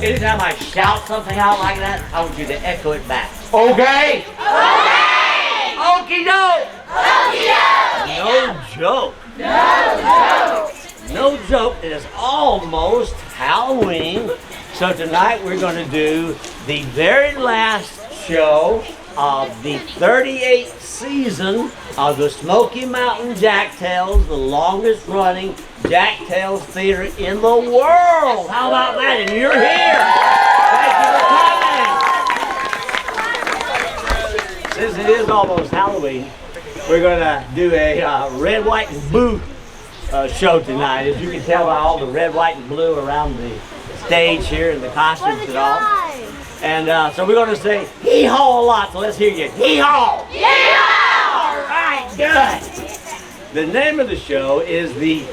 Anytime I shout something out like that, I want you to echo it back. Okay? Okay! Okie doke! Okie doke! No joke. No joke. No joke. It is almost Halloween. So tonight we're going to do the very last show of the 38th season of the Smoky Mountain Jacktails, the longest running Jacktails theater in the world. How about that? And you're here. Thank you for coming. Since it is almost Halloween, we're going to do a red, white, and blue show tonight. As you can tell by all the red, white, and blue around the stage here and the costumes and all. And so we're going to say hee haw a lot, so let's hear you. Hee haw! Hee haw! All right, good. The name of the show is the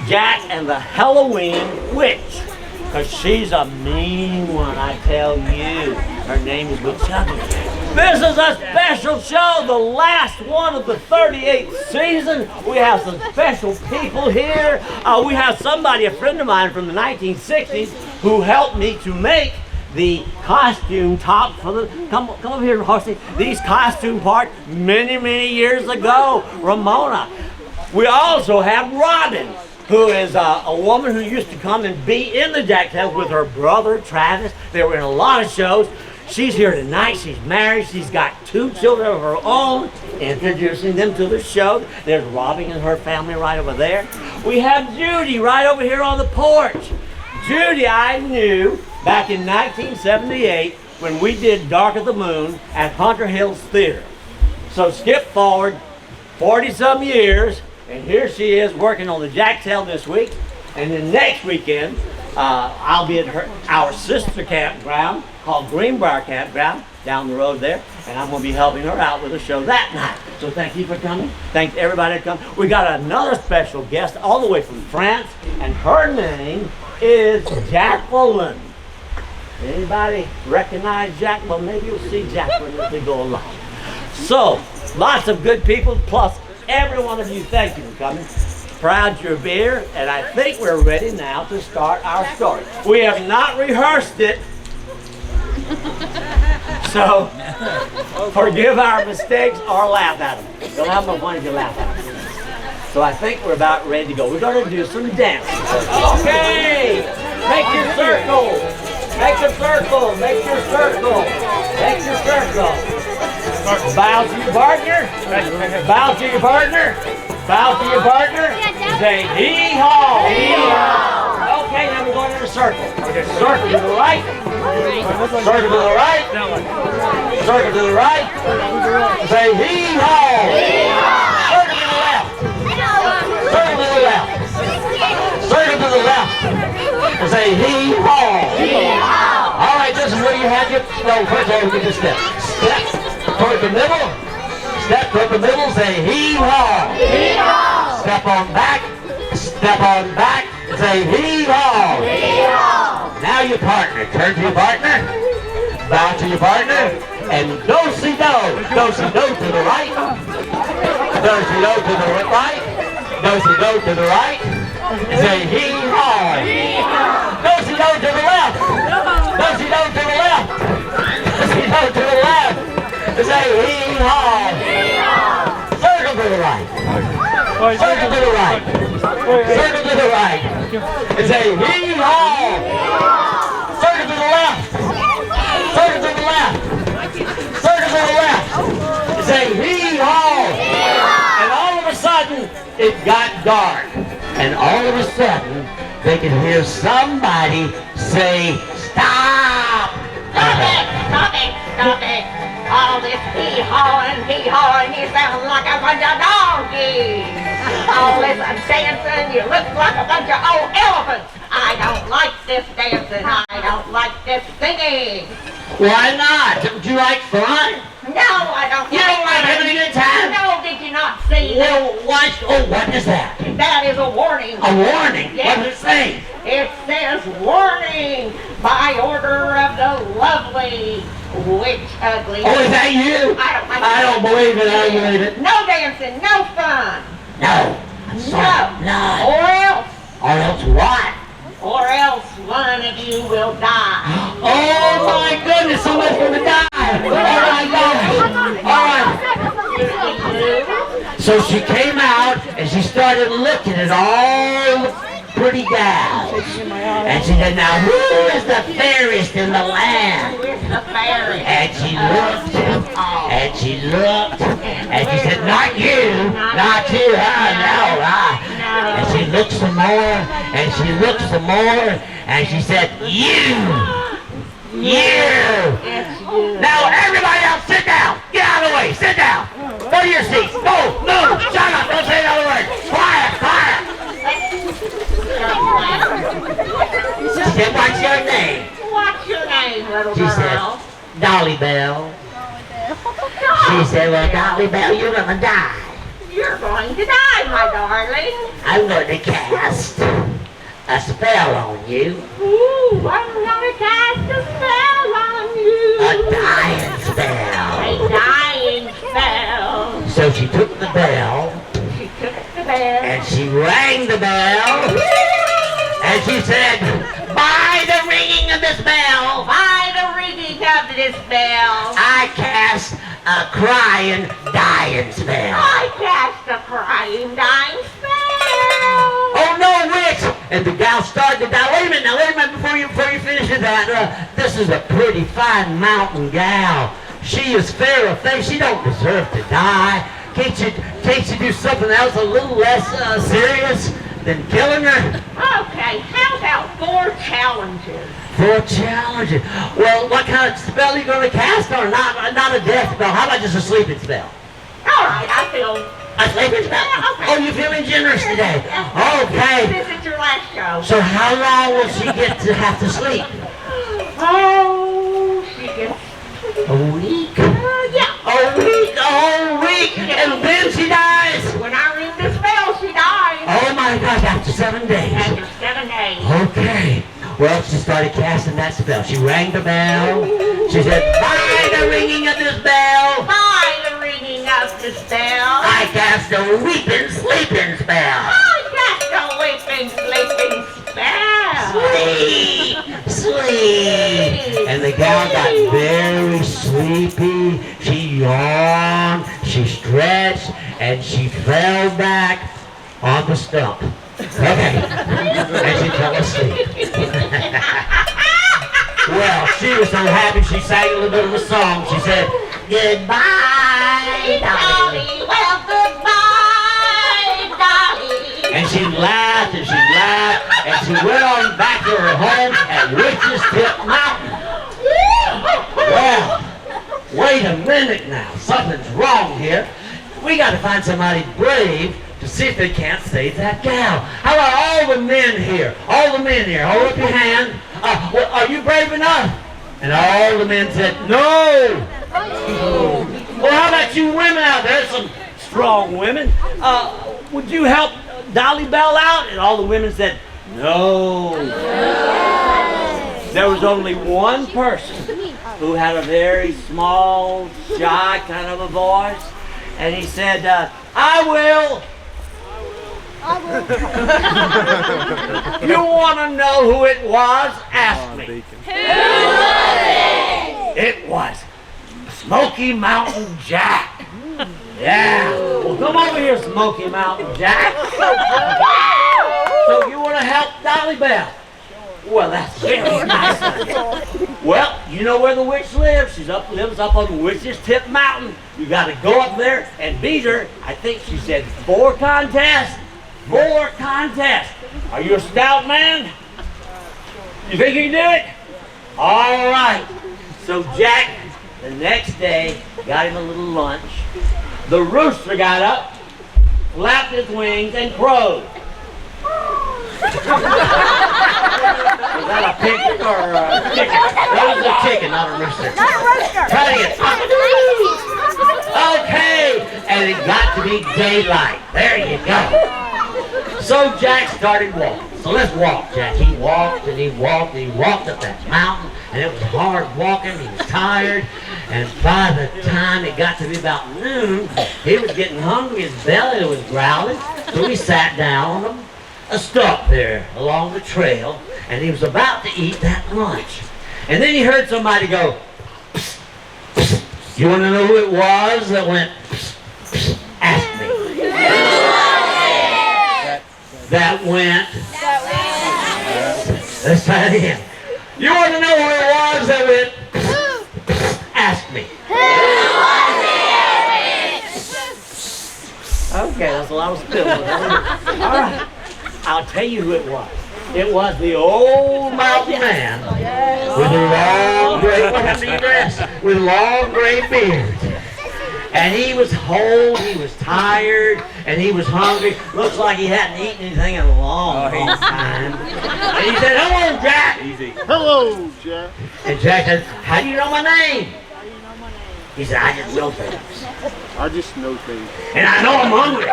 Jack and the Helloween Witch, because she's a mean one, I tell you. Her name is Witchugly. This is a special show, the last one of the 38th season. We have some special people here. We have somebody, a friend of mine from the 1960s, who helped me to make the costume top for the, come over here, Horsey, these costume parts many years ago, Ramona. We also have Robin, who is a woman who used to come and be in the Jacktails with her brother, Travis. They were in a lot of shows. She's here tonight. She's married. She's got 2 children of her own. Introducing them to the show. There's Robin and her family right over there. We have Judy right over here on the porch. Judy I knew back in 1978 when we did Dark of the Moon at Hunter Hills Theater. So skip forward 40-some years, and here she is working on the Jacktail this week. And then next weekend, I'll be at our sister campground called Greenbrier Campground down the road there, and I'm going to be helping her out with a show that night. So thank you for coming. Thanks everybody for coming. We got another special guest all the way from France, and her name is Jacqueline. Anybody recognize Jack? Well, maybe you'll see Jacqueline as we go along. So, lots of good people, plus every one of you, thank you for coming. Proud you're here, and I think we're ready now to start our story. We have not rehearsed it, so forgive our mistakes or laugh at them. You'll have no fun if you laugh at them. So I think we're about ready to go. We're going to do some dancing. Okay, make your circle. Make a circle, make your circle, make your circle. Bow to your partner, bow to your partner, bow to your partner. Say hee haw, hee haw. Okay, now we're going in a circle. Circle to the right, circle to the right, circle to the right. Say hee haw, hee haw. Circle to the left, circle to the left, circle to the left. Say hee haw. All right, this is where you have your, no, first of all, we get this step. Step toward the middle. Step toward the middle, say hee haw. Hee haw. Step on back. Step on back. Say hee haw. Hee haw. Now your partner. Turn to your partner. Bow to your partner. And do-si-do. Do-si-do to the right. Do-si-do to the right. Do-si-do to the right. Say hee haw. Hee haw. Do-si-do to the left. Do-si-do to the left. Do-si-do to the left. Say hee haw. Hee haw. Circle to the right. Circle to the right. Circle to the right. Say hee haw. Circle to the left. Circle to the left. Circle to the left. Say hee haw. And all of a sudden, it got dark. And all of a sudden, they could hear somebody say, stop! Stop it! Stop it! Stop it! All this hee-hawing, you sound like a bunch of donkeys! All this dancing, you look like a bunch of old elephants! I don't like this dancing, I don't like this singing! Why not? Don't you like fun? No, I don't. You don't like having a good time? No, did you not see that? Well, what? Oh, what is that? That is a warning. A warning? Yes. What does it say? It says warning by order of the lovely Witchugly. Oh, is that you? I don't believe it. I don't believe it. No dancing, no fun. No. I'm sorry. No. No. Or else. Or else what? Or else, one of you will die. Oh my goodness, somebody's gonna die. Oh my gosh. All right. So she came out and she started looking at all the pretty gals. And she said, now who is the fairest in the land? Who is the fairest? And she looked, and she looked, and she said, not you, not you, no. And she looked some more, and she looked some more, and she said, you. Now everybody else sit down. Get out of the way, sit down. Go to your seats. Go, move, shut up, don't say another word. Quiet. She said, what's your name? What's your name, little girl? She said, Dollebelle. She said, well, Dollebelle, you're gonna die. You're going to die, my darling. I'm going to cast a spell on you. Ooh, I'm going to cast a spell on you. A dying spell. A dying spell. So she took the bell. She took the bell. And she rang the bell. And she said, by the ringing of this bell, By the ringing of this bell, I cast a crying, dying spell. I cast a crying, dying spell. Oh no, witch! And the gal started to die. Wait a minute, before you finish with that. This is a pretty fine mountain gal. She is fair of face. She don't deserve to die. Can't you do something else a little less serious than killing her? Okay, how about 4 challenges? 4 challenges. Well, what kind of spell are you going to cast on her? Not a death spell. How about just a sleeping spell? All right, I feel... A sleeping spell? Yeah, okay. Oh, you're feeling generous today. Okay. This is your last show. So how long will she get to have to sleep? Oh, she gets... A week? Yeah. A whole week, and then she dies. When I ring the spell, she dies. Oh my gosh, after 7 days. After 7 days. Okay. Well, she started casting that spell. She rang the bell. She said, by the ringing of this bell, By the ringing of the spell, I cast a weeping, sleeping spell. I cast a weeping, sleeping spell. Sleep. And the gal got very sleepy. She yawned, she stretched, and she fell back on the stump. Okay. And she fell asleep. Well, she was so happy she sang a little bit of a song. She said, goodbye, Dolly. Well, goodbye, Dolly. And she laughed and she laughed and she went on back to her home at Witch's Tip Mountain. Well, wait a minute now. Something's wrong here. We got to find somebody brave to see if they can't save that gal. How about all the men here? All the men here. Hold up your hand. Well, are you brave enough? And all the men said, no. Well, how about you women out there? Some strong women. Would you help Dollebelle out? And all the women said, no. There was only one person who had a very small, shy kind of a voice. And he said, I will. You want to know who it was? Ask me. Who was it? It was Smoky Mountain Jack. Yeah. Well, come over here, Smoky Mountain Jack. So you want to help Dollebelle? Well, that's very nice of you. Well, you know where the witch lives. She lives up on Witch's Tip Mountain. You got to go up there and beat her. I think she said 4 contests. 4 contests. Are you a stout man? You think you can do it? All right. So Jack, the next day, got him a little lunch. The rooster got up, flapped his wings, and crowed. Was that a pig or a chicken? That was a chicken, not a rooster. Not a rooster. Try it again. Okay, and it got to be daylight. There you go. So Jack started walking. So let's walk, Jack. He walked and he walked and he walked up that mountain, and it was hard walking. He was tired, and by the time it got to be about noon, he was getting hungry. His belly was growling. So he sat down on a stump there along the trail, and he was about to eat that lunch. And then he heard somebody go, psst, psst. You want to know who it was that went, psst, psst? Ask me. That went. Let's try it again. You want to know who it was that went, psst, psst? Ask me. Okay, that's a lot of spilling. All right, I'll tell you who it was. It was the old mountain man with a long gray, what happened to your dress? With a long gray beard. And he was old, he was tired, and he was hungry. Looks like he hadn't eaten anything in a long time. And he said, "Hello, Jack." Easy. Hello, Jack. And Jack said, "How do you know my name?" He said, "I just know things. I just know things. And I know I'm hungry."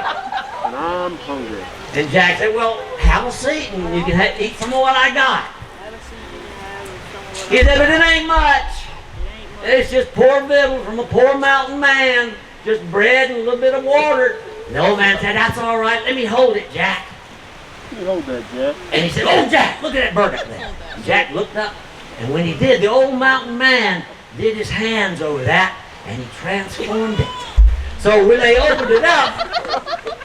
And I'm hungry. And Jack said, "Well, have a seat and you can eat some of what I got." He said, "But it ain't much. It's just poor victuals from a poor mountain man. Just bread and a little bit of water." And the old man said, "That's all right. Let me hold it, Jack." You hold that, Jack. And he said, "Oh, Jack, look at that bird up there." And Jack looked up, and when he did, the old mountain man did his hands over that, and he transformed it. So when they opened it up,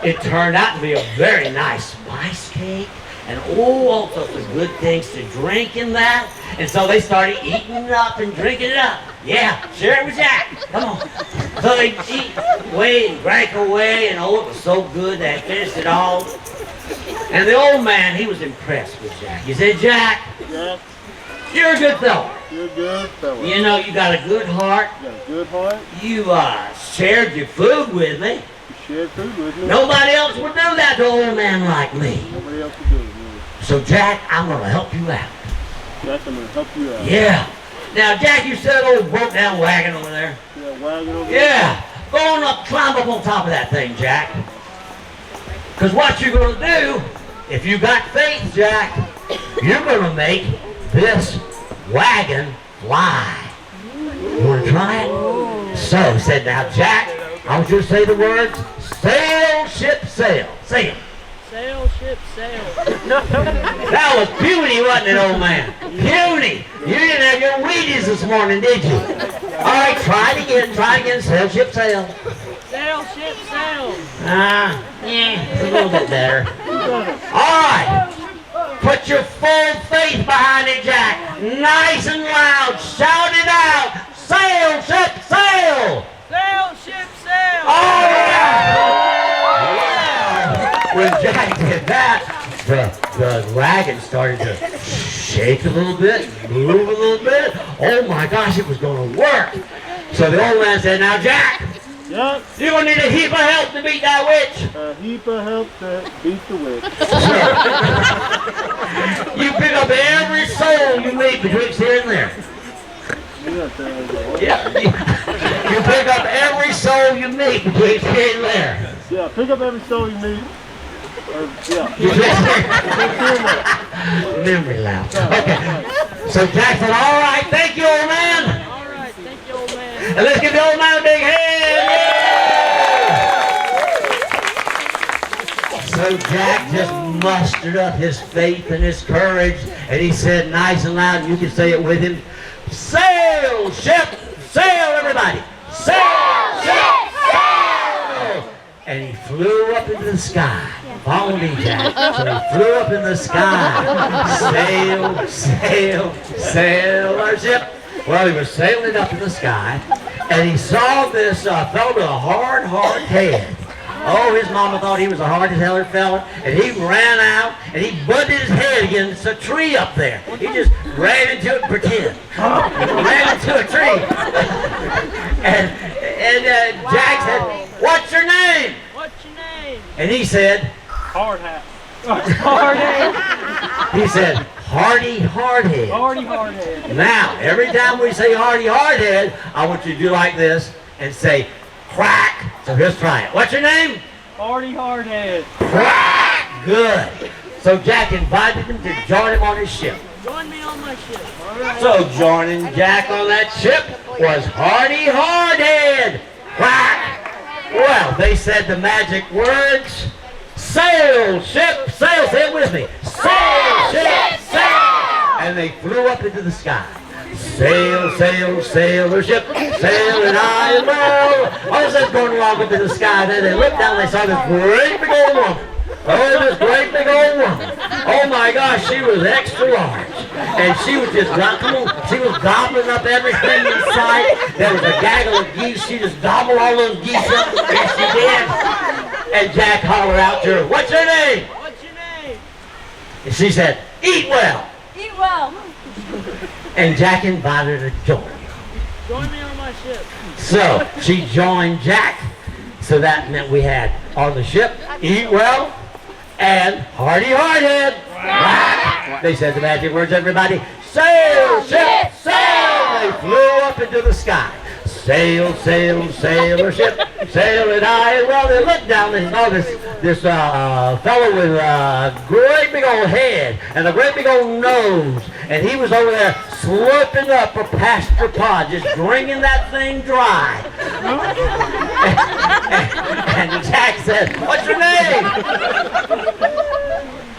it turned out to be a very nice spice cake, and all sorts of good things to drink in that. And so they started eating it up and drinking it up. Yeah, share it with Jack. Come on. So they eat away and drank away, and oh, it was so good they finished it all. And the old man, he was impressed with Jack. He said, "Jack, Jack, you're a good fellow. you're a good fella. You know, you got a good heart. You got a good heart. You shared your food with me. You shared food with me. Nobody else would do that to an old man like me. Nobody else would do it. So, Jack, I'm going to help you out." Jack, I'm going to help you out. Yeah. Now, Jack, you see that old broke-down wagon over there? Yeah, wagon over there. Yeah. Go on up, climb up on top of that thing, Jack. Because what you're going to do, if you got faith, Jack, you're going to make this wagon fly. You want to try it? So, he said, "Now, Jack, I want you to say the words, sail, ship, sail." Say them. Sail, ship, sail. That was puny, wasn't it, old man? Puny. You didn't have your Wheaties this morning, did you? All right, try it again. Try it again. Sail, ship, sail. Sail, ship, sail. Yeah, it's a little bit better. All right. Put your full faith behind it, Jack. Nice and loud. Shout it out. Sail, ship, sail. Sail, ship, sail. Oh, yeah. When Jack did that, the wagon started to shake a little bit, move a little bit. Oh my gosh, it was going to work. So the old man said, "Now, Jack, Jack, you're going to need a heap of help to beat that witch. a heap of help to beat the witch. You pick up every soul you meet betwixt here and there. Yeah, you pick up every soul you meet betwixt here and there. Yeah, pick up every soul you meet. Yeah. Memory lapse. Okay. So Jack said, "All right, thank you, old man." All right, thank you, old man. And let's give the old man a big hand. So Jack just mustered up his faith and his courage, and he said nice and loud, and you can say it with him, "Sail, ship, sail, everybody. Sail, ship, sail." And he flew up into the sky. Follow me, Jack. So he flew up in the sky. Sail, sail, sail our ship. Well, he was sailing up in the sky, and he saw this fellow with a hard head. Oh, his mama thought he was a hard-as-heller fella, and he ran out, and he butted his head against a tree up there. He just ran into it and pretended. Ran into a tree. and Jack said, "What's your name?" What's your name? And he said, Hardhead. Hardhead. he said, Hardhead. Hardhead. Now, every time we say Hardhead, I want you to do like this and say, "Crack." So let's try it. What's your name? Hardhead. Crack. Good. So Jack invited him to join him on his ship. Join me on my ship. All right. So joining Jack on that ship was Hardhead. Quack! Well, they said the magic words. Sail, ship, sail. Say it with me. Sail, ship, sail. and they flew up into the sky. Sail, sail, sail their ship, sailing high and well. All of a sudden going along into the sky. Then they looked down and they saw this great big old woman. Oh, this great big old woman. Oh my gosh, she was extra large. And she was just she was gobbling up everything in sight. There was a gaggle of geese. She just gobbled all those geese up. Yes, she did. And Jack hollered out to her, "What's your name?" What's your name? And she said, "Eat well." Eat well. And Jack invited her to join him. Join me on my ship. So she joined Jack. So that meant we had on the ship, Eat Well, and Hardhead. They said the magic words, everybody. Sail, ship, sail! They flew up into the sky. Sail, sail, sail their ship, sailing high and well. They looked down and saw this fellow with a great big old head and a great big old nose. And he was over there slurping up a pasture pod, just drinking that thing dry. And Jack said, "What's your name?"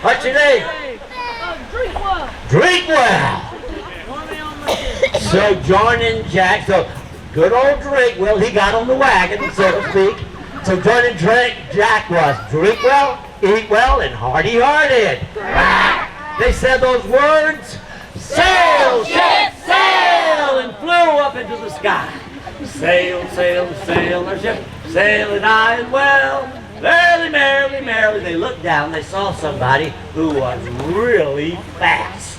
"What's your name?" Drink well. "Drink well." Join me on my ship. So joining Jack, so good old Drink Well, he got on the wagon, so to speak. So joining Jack was Drink Well, Eat Well, and Hardhead. They said those words, sail, ship, sail, and flew up into the sky. Sail, sail, sail their ship, sailing high and well. Merrily, merrily, merrily, they looked down, they saw somebody who was really fast.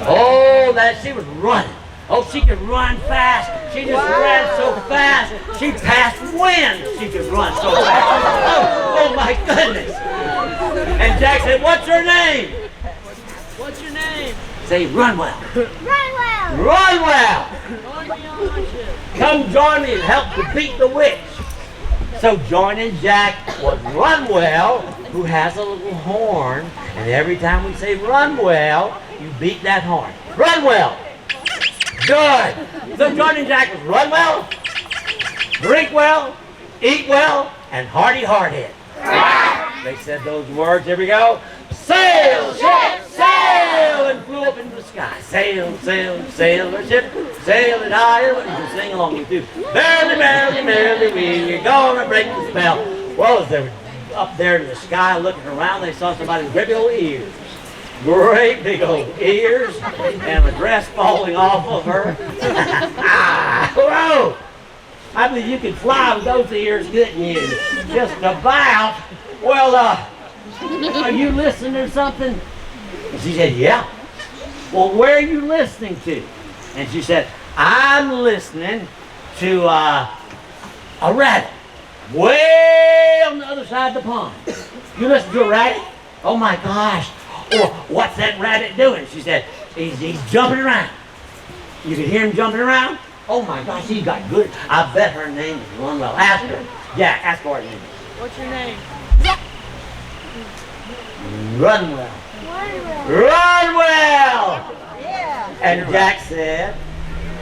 Oh, she was running. Oh, she could run fast. She just ran so fast. She passed wind. She could run so fast. Oh my goodness. And Jack said, "What's your name?" What's your name? Say, "Run well." Run well. Run well. Join me on my ship. Come join me and help to beat the witch. So joining Jack was Run Well, who has a little horn. And every time we say Run Well, you beat that horn. Run well. Good. So joining Jack was Run Well, Drink Well, Eat Well, and Hardhead. They said those words. Here we go. Sail, ship, sail, and flew up into the sky. Sail, sail, sail their ship, sailing high. You can sing along with you. Merrily, merrily, merrily, we're gonna break the spell. Well, as they were up there in the sky looking around, they saw somebody with great big old ears. Great big old ears and a dress falling off of her. Whoa! I believe you could fly with those ears, couldn't you? Just about. Well, are you listening to something? And she said, "Yeah." "Well, where are you listening to?" And she said, "I'm listening to a rabbit way on the other side of the pond." "You listen to a rabbit? Oh my gosh. Well, what's that rabbit doing?" She said, he's jumping around. You can hear him jumping around? Oh my gosh, he got good. I bet her name is Run Well. Ask her. Yeah, ask her name. What's your name? Run Well. Run Well! Yeah. And Jack said,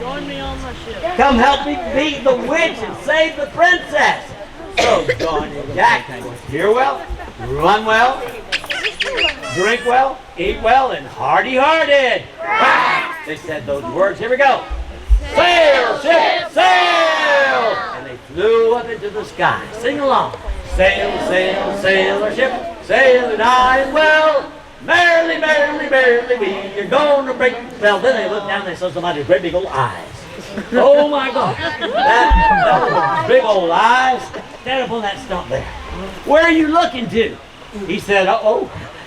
Join me on my ship. "Come help me beat the witch and save the princess." So joining Jack was Hear Well, Run Well, Drink Well, Eat Well, and Hardhead. They said those words. Here we go. Sail, ship, sail! And they flew up into the sky. Sing along. Sail, sail, sail our ship, sailing high and well. Merrily, merrily, merrily, we're gonna break the spell. Then they looked down and they saw somebody with great big old eyes. Oh my God. That was big old eyes. Stand up on that stump there. "Where are you looking to?" He said,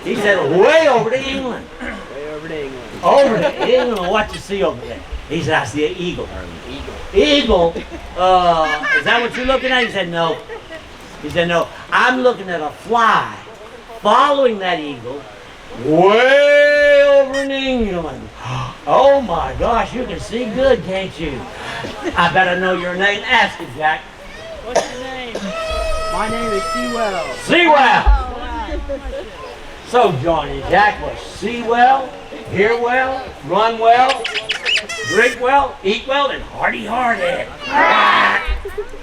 he said, "Way over to England." Way over to England. "Over to England? What you see over there?" He said, "I see an eagle." "Eagle? Is that what you're looking at?" He said, "No." He said, "No, I'm looking at a fly following that eagle way over in England." Oh my gosh, you can see good, can't you? I better know your name. Ask it, Jack. What's your name? My name is Sewell. See well. So Johnny Jack was see well, hear well, run well, drink well, eat well, and Hardhead.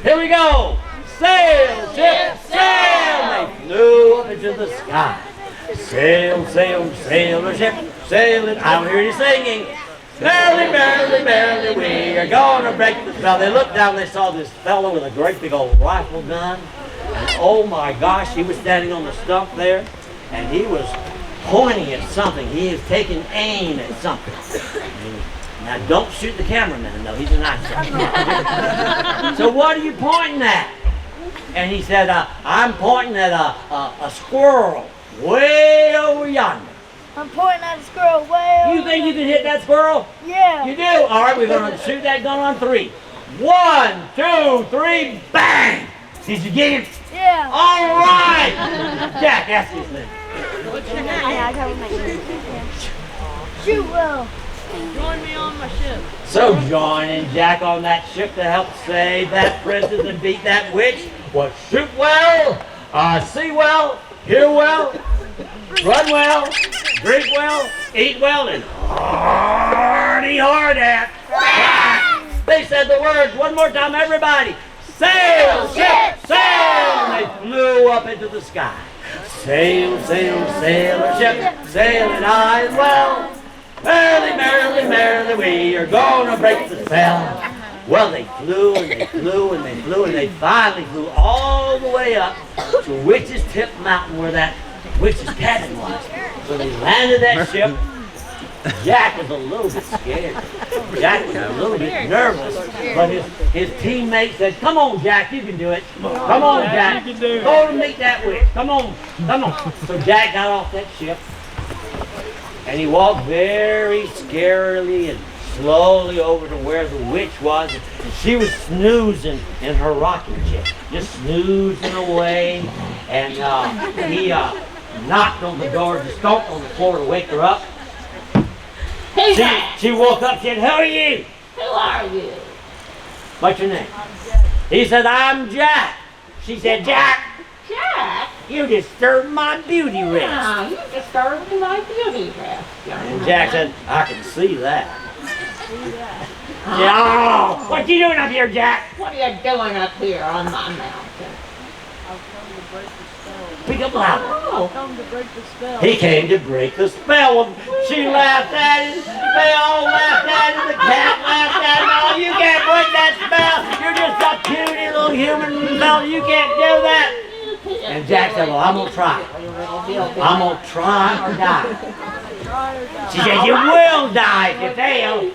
Here we go. Sail, ship, sail! They flew up into the sky. Sail, sail, sail the ship, sailing. I don't hear any singing. Merrily, merrily, merrily, we are gonna break the spell. They looked down, they saw this fellow with a great big old rifle gun. And oh my gosh, he was standing on the stump there, and he was pointing at something. He was taking aim at something. Now don't shoot the cameraman, though. He's a nice guy. So what are you pointing at? And he said, I'm pointing at a squirrel way over yonder. I'm pointing at a squirrel way over. You think you can hit that squirrel? Yeah. You do? All right, we're going to shoot that gun on 3. 1, 2, 3, bang! Did you get him? Yeah. All right! Jack, ask his name. What's your name? I got my name. Shoot, Will. Join me on my ship. So joining Jack on that ship to help save that princess and beat that witch was shoot well, see well, hear well, run well, drink well, eat well, and Hardhead. They said the words one more time, everybody. Sail, ship, sail! And they flew up into the sky. Sail, sail, sail our ship, sailing high and well. Merrily, merrily, merrily, we are gonna break the spell. Well, they flew and they flew and they flew and they finally flew all the way up to Witch's Tip Mountain where that witch's cabin was. So they landed that ship. Jack was a little bit scared. Jack was a little bit nervous, but his teammates said, come on, Jack, you can do it. Come on, Jack. Go to meet that witch. Come on, come on. So Jack got off that ship, and he walked very scarily and slowly over to where the witch was. And she was snoozing in her rocking chair, just snoozing away. And he knocked on the door, just stomped on the floor to wake her up. She woke up and said, who are you? Who are you? What's your name? He said, I'm Jack. She said, Jack, Jack? you disturbed my beauty rest. Oh, you disturbed my beauty rest. And Jack said, I can see that. Yeah, oh, what you doing up here, Jack? What are you doing up here on my mountain? Speak up loud. Oh, Come to break the spell. He came to break the spell. Well, she laughed at him. They all laughed at him. The cat laughed at him. Oh, you can't break that spell. You're just a puny little human fella. You can't do that. And Jack said, well, I'm going to try. I'm going to try or die. She said, you will die if you fail.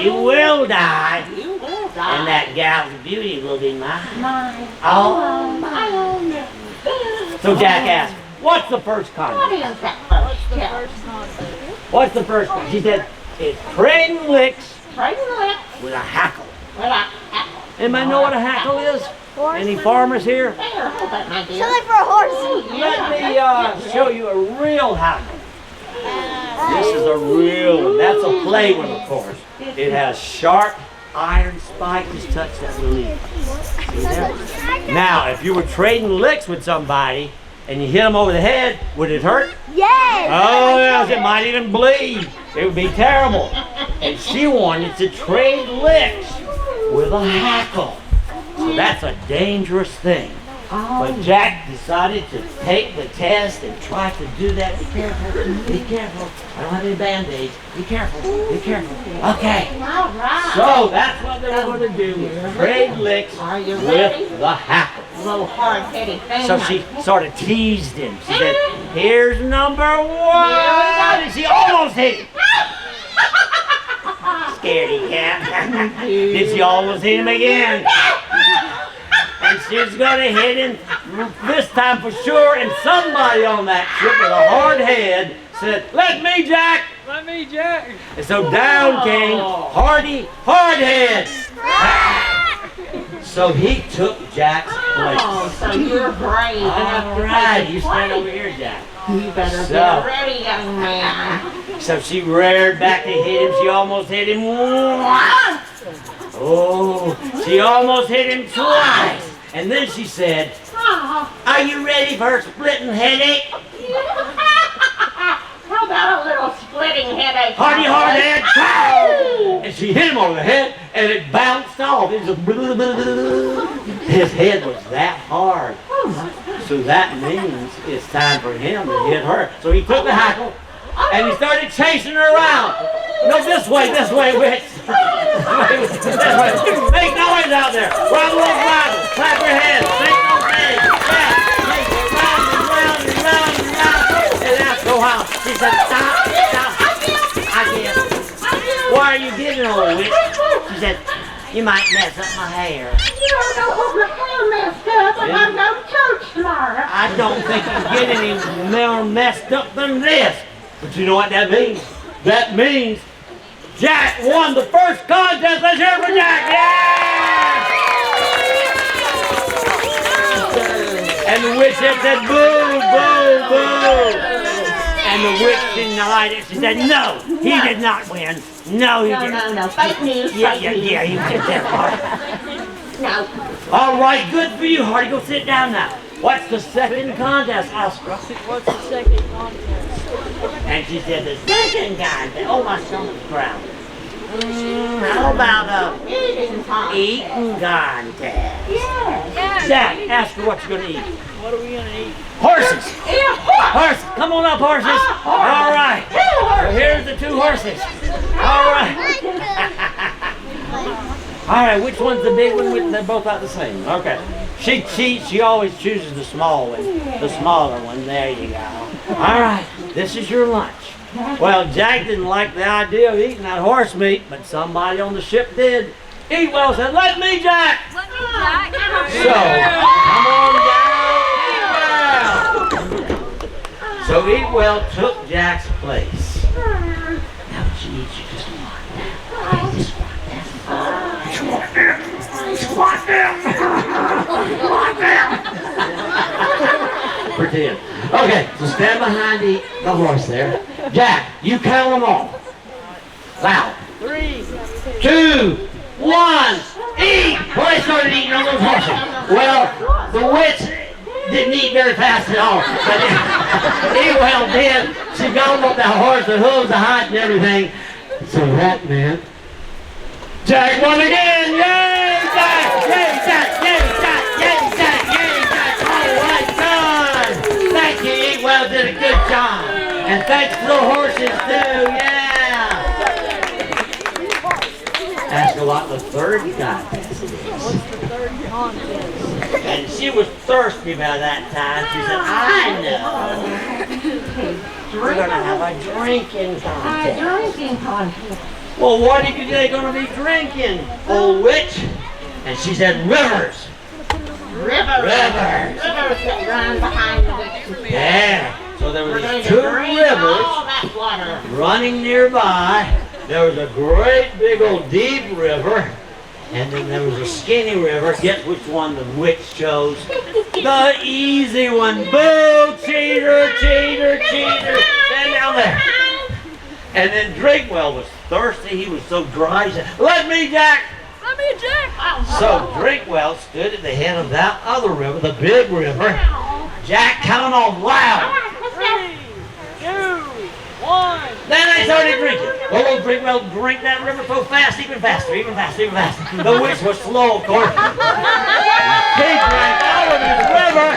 You will die. You will die. And that gal's beauty will be mine. Mine. Oh. My own. So Jack asked, what's the first What kind? is that first The step? first concept. What's the first one? She said, it's trading licks Trading lips with a hackle. with a apple. Anybody know what a hackle is? Any farmers here? There, hold that, my dear. Something for a horse. Let me show you a real hackle. This is a real one. That's a play one, of course. It has sharp iron spikes. Just touch that leaf. See that? Now, if you were trading licks with somebody and you hit them over the head, would it hurt? Yes. Oh, yes, it might even bleed. It would be terrible. And she wanted to trade licks with a hackle. So that's a dangerous thing. But Jack decided to take the test and try to do that. Be careful, be careful. I don't have any band-aids. Be careful, be careful. Okay. All right. So that's what they were going to do, was trade licks Are you ready? with the hackle. Little hard-headed thing. So she sort of teased him. She said, here's number 1. And she almost hit him. Scaredy cat. Then she almost hit him again. And she's going to hit him this time for sure. And somebody on that ship with a hard head said, let me, Jack. Let me, Jack. And so down came Hardhead. So he took Jack's place. Oh, so you're brave enough All to right, take you his stand place. over here, Jack. You better So- get ready, young man. So she reared back to hit him. She almost hit him once. Oh, she almost hit him twice. And then she said, are you ready for a splitting headache? How about a little splitting headache? Hardhead, pow! And she hit him over the head, and it bounced off. It was his head was that hard. So that means it's time for him to hit her. So he took the hackle, And he started chasing her around. No, this way, witch. This way. Make noise out there. Run, run. Clap your hands. Make no noise. Yeah. Make it round and round and round and round. And asked her how. She said, stop. I can't. Why are you getting old, witch? She said, you might mess up my hair. You don't know what my hair messed up and I'm going to church tomorrow. I don't think you get any more messed up than this. But you know what that means? That means Jack won the first contest. Let's hear it for Jack. Yeah! And the witch said, boo, boo, boo. And the witch denied it. She said, no, he did not win. No, he didn't. No. Fake news. Yeah, you did that part. No. All right, good for you, Hardy. Go sit down now. What's the second contest, Oscar? What's the second contest? And she said, the second contest. Oh, my stomach's growling. How about a Eating time. eating contest? Yes. Jack, ask her what you're going to eat. What are we gonna eat? Horses. Yeah, what? Horses. Come on up, horses. All right. So here's the two horses. All right. All right, which one's the big one? They're both about the same. Okay. She cheats. She always chooses the small one. The smaller one. There you go. All right. This is your lunch. Well, Jack didn't like the idea of eating that horse meat, but somebody on the ship did. Eat Well said, let me, Jack. Let me, Jack. So, come on down, Eat Well. So Eat Well took Jack's place. Now she eats you just one. Just one. Squat down. Pretend. Okay, so stand behind the horse there. Jack, you count them all. Loud. 3, 2, 1, eat! Well, they started eating on those horses. Well, the witch didn't eat very fast at all. But Eat Well did. She got up that horse, the hooves, the height, and everything. So that meant Jack won again! Yay, Jack! Yay, Jack! Yay, Jack! Yay, Jack! Yay, Jack! All right, done! Thank you, Eat Well did a good job. And thanks to the horses, too, yeah! Ask her what the third contest is. what's the third contest? And she was thirsty by that time. She said, I know. We're going to have a drinking contest. Drinking contest. Well, what are they going to be drinking, old witch? And she said, rivers. Rivers Rivers. that run behind the witch. Yeah. So there We're was going to two drink rivers all that water. running nearby. There was a great big old deep river. And then there was a skinny river. Guess which one the witch chose? The easy one. Boo! Cheater! Cheater! Cheater! Stand down there. And then Drinkwell was thirsty. He was so dry. He said, let me, Jack! Let me, Jack. So Drinkwell stood at the head of that other river, the big river. Jack counted off loud. 3, 2, 1. Then they started drinking. Well, old Drinkwell drank that river so fast, even faster, even faster, even faster. The witch was slow, of course. He drank out of his river.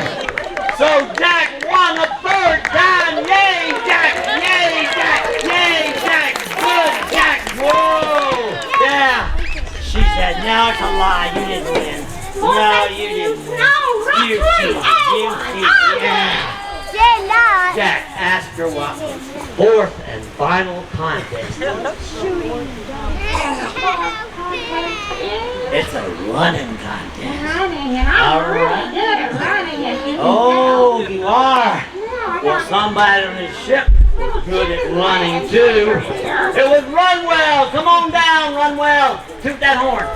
So Jack won a third time. Yay, Jack! Yay, Jack! Yay, Jack! Good, Jack! Whoa! Yeah. She said, no, it's a lie. You didn't win. No, you didn't win. You cheated. You cheated. Yeah. Jack, ask her what the fourth and final contest is. It's a running contest. Running, and I'm really good at running. And you Oh, you are? Well, somebody on this ship was good at running too. It was Runwell. Come on down, Runwell. Toot that horn.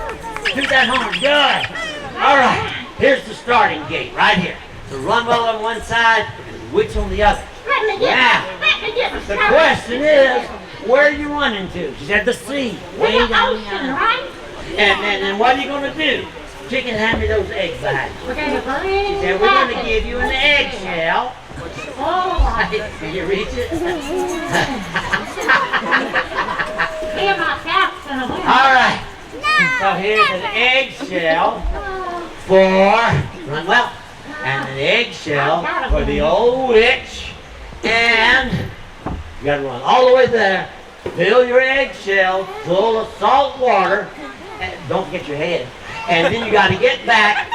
Toot that horn. Good. All right. Here's the starting gate right here. The Runwell on one side and the witch on the other. Now, the question is, where are you running to? She said the sea. Way down the ocean, island. right? And then what are you going to do? Chicken, hand me those eggs behind you. We're going to put it in. She said, we're going to give you an eggshell. Oh, Can you reach it? hear my cats in a window. All right. So here's an eggshell for Runwell, and an eggshell for the old witch, and You gotta run all the way there, fill your eggshell full of salt water, and don't forget your head. And then you gotta get back,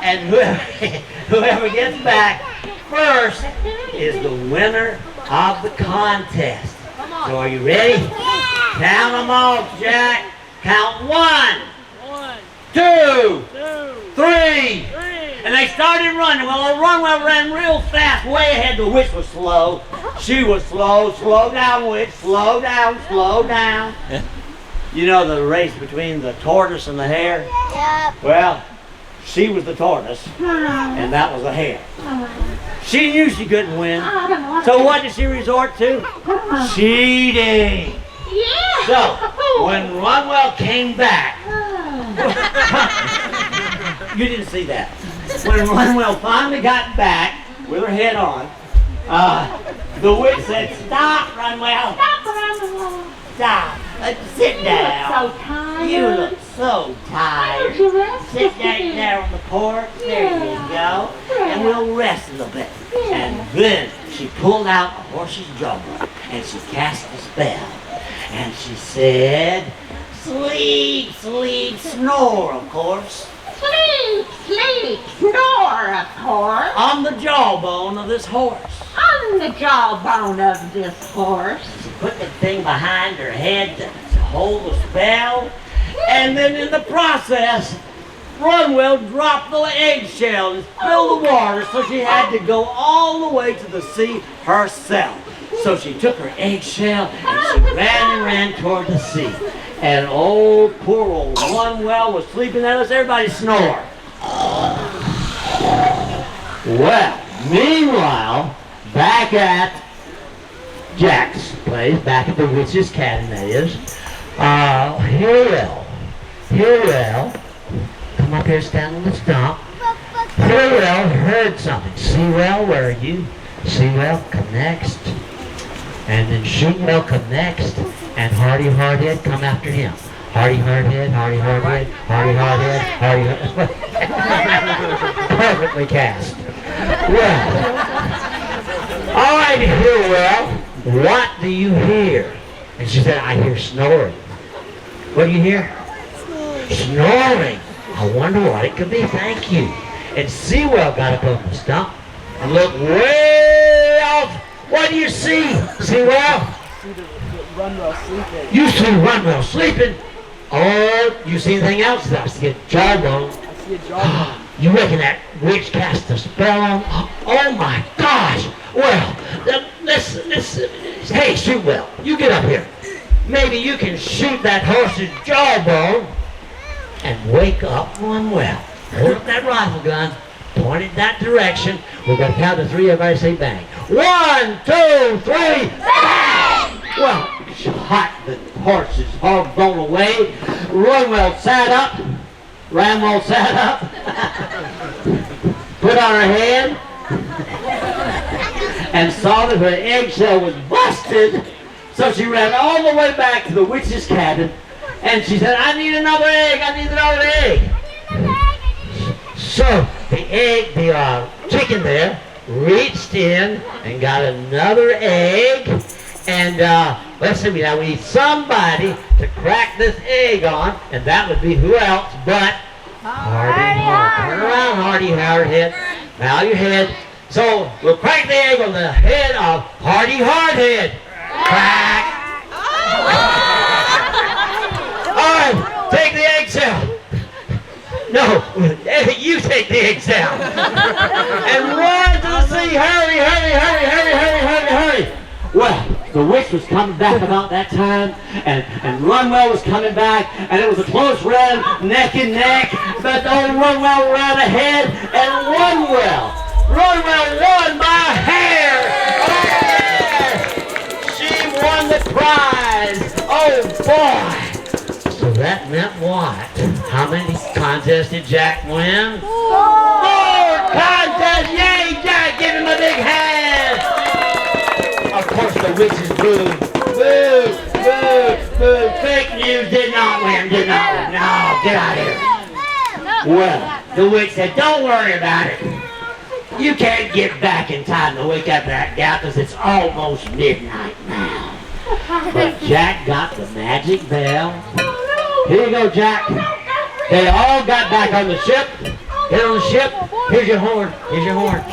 and whoever gets back first is the winner of the contest. So are you ready? Count them off, Jack. Count 1, 2, 3. And they started running. Well, Runwell ran real fast, way ahead. The witch was slow. She was slow. Slow down, witch. Slow down, slow down. You know the race between the tortoise and the hare? Yep. Well, she was the tortoise, and that was the hare. She knew she couldn't win. So what did she resort to? Cheating. Yeah. So, when Runwell came back, you didn't see that. When Runwell finally got back with her head on, the witch said, "Stop, Runwell. Stop, Runwell. Stop. Sit down. So tired. You look so tired. You rest Sit right there on the porch. There you go. And we'll rest a little bit." And then she pulled out a horse's jawbone and she cast a spell. And she said, "Sleep, sleep, snore, of course." Sleep, sleep, snore, of course. On the jawbone of this horse. On the jawbone of this horse. She put the thing behind her head to hold the spell. And then in the process, Runwell dropped the eggshell and spilled the water, so she had to go all the way to the sea herself. So she took her eggshell and she ran toward the sea. And poor old Runwell was sleeping there. Let's everybody snore. Well, meanwhile, back at Jack's place, back at the witch's cabin, that is, Hillel, come up here, stand on the stump. Hillel heard something. Sewell, where are you? Sewell, come next. And then Shootwell come next, and Hardhead come after him. Hardhead, Hardhead. Perfectly cast. Well, all right, Hillel, what do you hear? And she said, "I hear snoring." What do you hear? Snoring. I wonder what it could be. Thank you. And Sewell got up on the stump and looked way off. What do you see, Sewell? Runwell sleeping. You see Runwell sleeping? Oh, you see anything else? I see a jawbone. I see a jawbone. You reckon that witch cast a spell on? Oh my gosh! Well, listen. Hey, Shootwell, you get up here. Maybe you can shoot that horse's jawbone and wake up Runwell. Hold up that rifle gun, point it that direction. We're going to count to 3, everybody say bang. 1, 2, 3, bang! Well, shot the horse's jawbone away. Runwell sat up. Ramwell sat up. Put on her head. And saw that her eggshell was busted. So she ran all the way back to the witch's cabin. And she said, "I need another egg. I need another egg." So the chicken there reached in and got another egg. And let's see, now we need somebody to crack this egg on, and that would be who else but Hardhead. Turn around, Hardhead. Bow your head. So we'll crack the egg on the head of Hardhead. Crack. All right, take the eggshell. No, you take the eggshell. And run to the sea. Hurry. Well, the witch was coming back about that time, and Runwell was coming back, and it was a close run, neck and neck, but old Runwell ran ahead, and Runwell won by a hair! Oh, she won the prize! Oh boy! So that meant what? How many contests did Jack win? 4 contests! Yay, Jack! Give him a big hand! Of course, the witches booed. Boo! Fake news, did not win. No, get out of here. Well, the witch said, "Don't worry about it. You can't get back in time to wake up that gal because it's almost midnight now. But Jack got the magic bell. Here you go, Jack. They all got back on the ship. Get on the ship. Here's your horn. Here's your horn.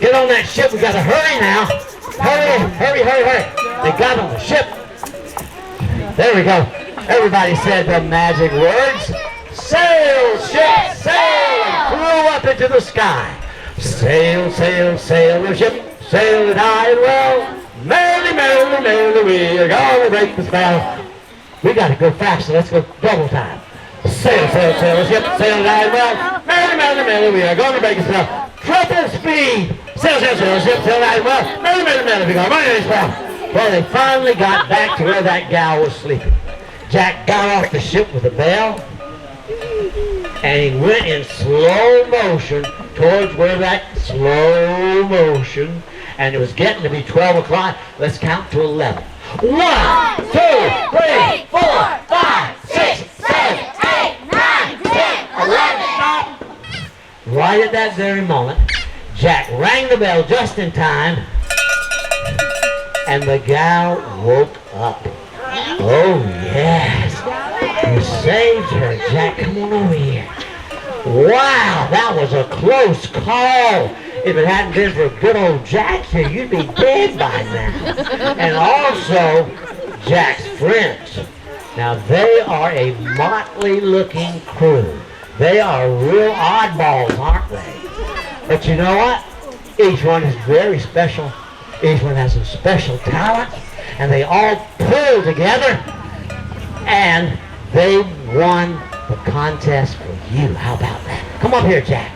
Get on that ship. We got to hurry now. Hurry, hurry, hurry, hurry. They got on the ship. There we go. Everybody said the magic words. Sail, ship, sail, and flew up into the sky. Sail, sail, sail the ship, sail it high and well. Merrily, merrily, merrily, we are gonna break the spell. We gotta go faster. Let's go double time. Sail, sail, sail the ship, sail it high and well. Merrily, merrily, merrily, we are gonna break the spell. Triple speed. Sail, sail, sail the ship, sail it high and well. Merrily, merrily, merrily, we are gonna break the spell. Well, they finally got back to where that gal was sleeping. Jack got off the ship with a bell, and he went in slow motion towards where that slow motion, and it was getting to be 12 o'clock. Let's count to 11. 1, 2, 3, 4, 5, 6, 7, 8, 9, 10, 11. Stop. Right at that very moment, Jack rang the bell just in time, and the gal woke up. Oh, yes. You saved her, Jack. Come on over here. Wow, that was a close call. If it hadn't been for good old Jack here, you'd be dead by now. And also, Jack's friends. Now, they are a motley-looking crew. They are real oddballs, aren't they? But you know what? Each one is very special. Each one has a special talent. And they all pulled together, and they won the contest for you. How about that? Come up here, Jack.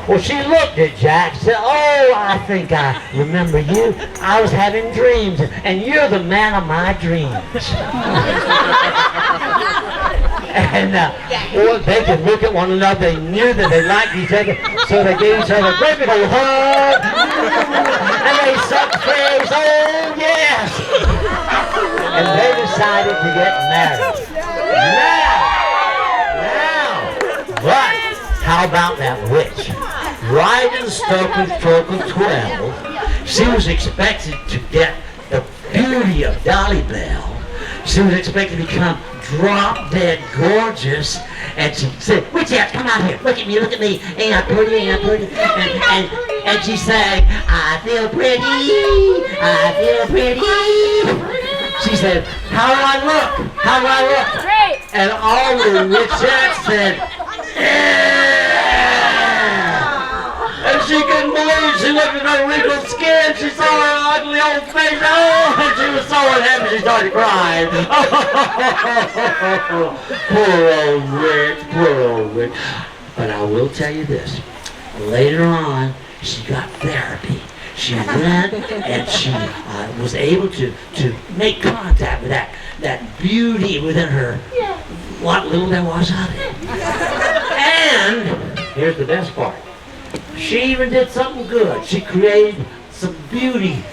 Well, she looked at Jack and said, oh, I think I remember you. I was having dreams, and you're the man of my dreams. And well, they could look at one another. They knew that they liked each other, so they gave each other a great big old hug, and they sucked face. Oh, yes! And they decided to get married. Now, but how about that witch? Right in the stroke of 12, she was expected to get the beauty of Dollebelle. She was expected to become drop-dead gorgeous, and she said, "Witch, come out here, look at me, ain't I pretty, ain't I pretty?" And she sang, "I feel pretty, I feel pretty." She said, "How do I look? How do I look?" Great. And all the witchettes said, "Yeah!" And she couldn't believe. She looked at her wrinkled skin. She saw her ugly old face. Oh, and she was so unhappy she started crying. Poor old witch, poor old witch. But I will tell you this. Later on, she got therapy. She went and she was able to make contact with that beauty within her, what little there was of it. And here's the best part. She even did something good. She created some beauty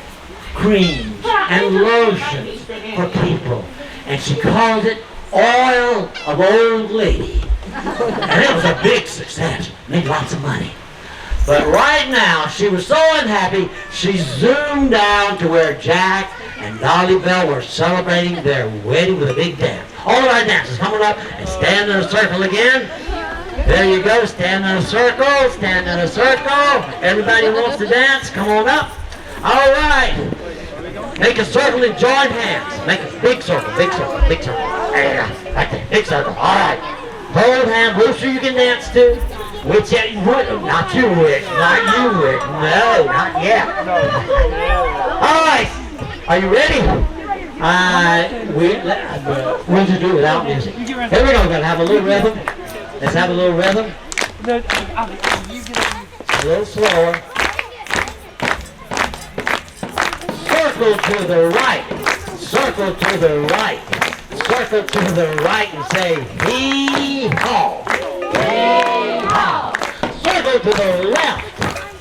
creams and lotions for people. And she called it Oil of Old Lady. And it was a big success. Made lots of money. But right now, she was so unhappy, she zoomed down to where Jack and Dollebelle were celebrating their wedding with a big dance. All of our dancers coming up and stand in a circle again. There you go, stand in a circle, stand in a circle. Everybody who wants to dance, come on up. All right. Make a circle and join hands. Make a big circle, big circle, big circle. There, right there, big circle. All right. Hold hands, who's sure you can dance to? Witch, not you, witch, not you, witch. No, not yet. All right, are you ready? We'll just do it without music. Here we go, we're gonna have a little rhythm. Let's have a little rhythm. A little slower. Circle to the right. Circle to the right. Circle to the right and say, hee haw. Hee haw. Circle to the left.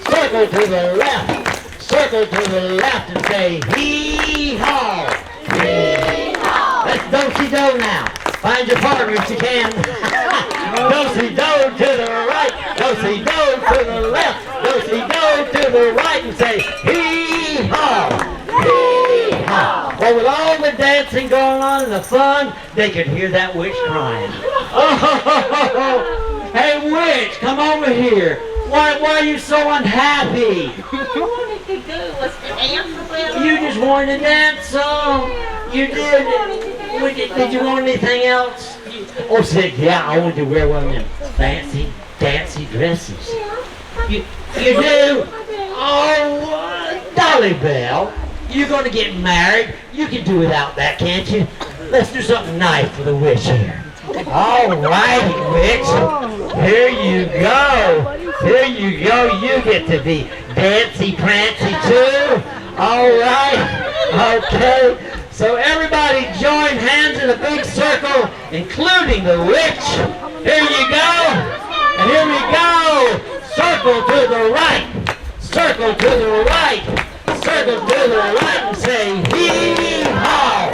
Circle to the left. Circle to the left and say, hee haw. Hee haw. Let's do-si-do now. Find your partner if you can. Do-si-do to the right. Do-si-do to the left. the fun, they could hear that witch crying. Oh, hey witch, come over here. Why are you so unhappy? All I wanted to do was to dance a little. You just wanted to dance some. You did. Did you want anything else? Oh, said, yeah, I wanted to wear one of them fancy dresses. You do? Oh, Dollebelle, you're going to get married. You can do without that, can't you? Let's do something nice for the witch here. All righty, witch. Here you go. Here you go. You get to be dancy-prancy too. All right. Okay. So everybody join hands in a big circle, including the witch. Here you go. And here we go. Circle to the right. Circle to the right. Circle to the right and say hee haw.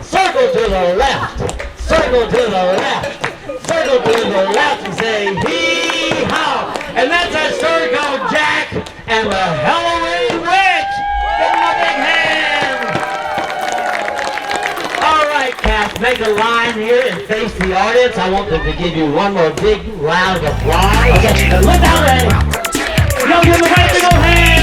Circle to the left. Circle to the left. Circle to the left and say hee haw. And that's our story called Jack and the Helloween Witch. Give them a big hand. All right, cats, make a line here and face the audience. I want them to give you one more big round of applause. Okay, look out, ready. Yo, give them a great big old hand.